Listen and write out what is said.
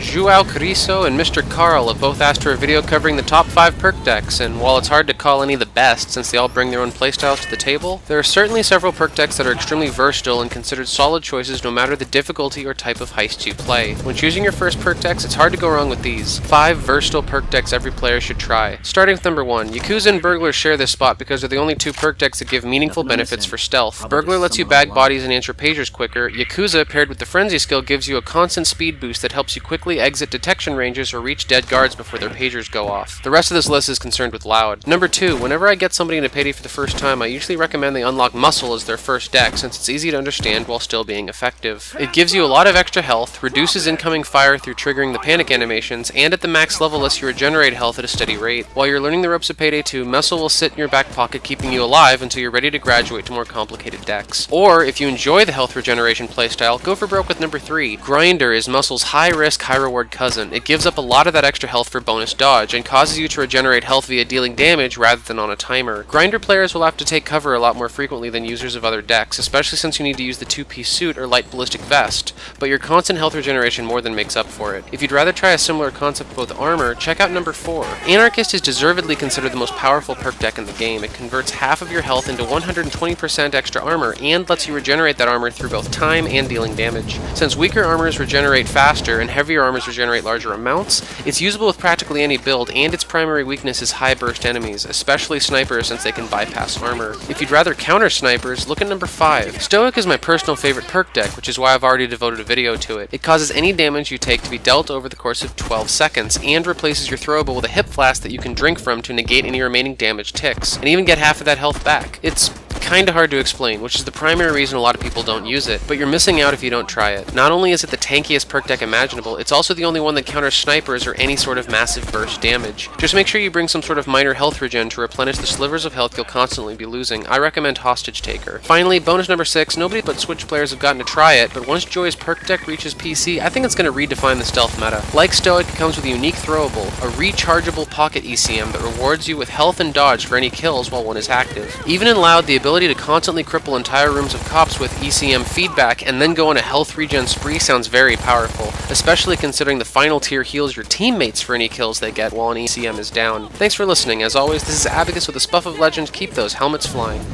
João Carriço and Mr. Carl have both asked for a video covering the top 5 perk decks, and while it's hard to call any the best since they all bring their own playstyles to the table, there are certainly several perk decks that are extremely versatile and considered solid choices no matter the difficulty or type of heist you play. When choosing your first perk decks, it's hard to go wrong with these 5 versatile perk decks every player should try. Starting with number 1, Yakuza and Burglar share this spot because they're the only 2 perk decks that give meaningful benefits for stealth. Burglar lets you bag bodies and answer pagers quicker. Yakuza, paired with the Frenzy skill, gives you a constant speed boost that helps you quickly exit detection ranges or reach dead guards before their pagers go off. The rest of this list is concerned with Loud. Number 2, whenever I get somebody into Payday for the first time, I usually recommend they unlock Muscle as their first deck since it's easy to understand while still being effective. It gives you a lot of extra health, reduces incoming fire through triggering the panic animations, and at the max level lets you regenerate health at a steady rate. While you're learning the ropes of Payday 2, Muscle will sit in your back pocket keeping you alive until you're ready to graduate to more complicated decks. Or, if you enjoy the health regeneration playstyle, go for broke with number 3. Grinder is Muscle's high-risk, high-reward cousin. It gives up a lot of that extra health for bonus dodge, and causes you to regenerate health via dealing damage rather than on a timer. Grinder players will have to take cover a lot more frequently than users of other decks, especially since you need to use the 2-piece suit or light ballistic vest, but your constant health regeneration more than makes up for it. If you'd rather try a similar concept with armor, check out number 4. Anarchist is deservedly considered the most powerful perk deck in the game. It converts half of your health into 120% extra armor, and lets you regenerate that armor through both time and dealing damage. Since weaker armors regenerate faster and heavier armors regenerate larger amounts, it's usable with practically any build, and its primary weakness is high burst enemies, especially snipers since they can bypass armor. If you'd rather counter snipers, look at number 5. Stoic is my personal favorite perk deck, which is why I've already devoted a video to it. It causes any damage you take to be dealt over the course of 12 seconds, and replaces your throwable with a hip flask that you can drink from to negate any remaining damage ticks, and even get half of that health back. It's kinda hard to explain, which is the primary reason a lot of people don't use it, but you're missing out if you don't try it. Not only is it the tankiest perk deck imaginable, it's also the only one that counters snipers or any sort of massive burst damage. Just make sure you bring some sort of minor health regen to replenish the slivers of health you'll constantly be losing. I recommend Hostage Taker. Finally, bonus number 6, nobody but Switch players have gotten to try it, but once Joy's perk deck reaches PC, I think it's going to redefine the stealth meta. Like Stoic, it comes with a unique throwable, a rechargeable pocket ECM that rewards you with health and dodge for any kills while one is active. Even in Loud, the ability to constantly cripple entire rooms of cops with ECM feedback and then go on a health regen spree sounds very powerful, especially considering the final tier heals your teammates for any kills they get while an ECM is down. Thanks for listening. As always, this is Abacus with a Spuff of Legend. Keep those helmets flying.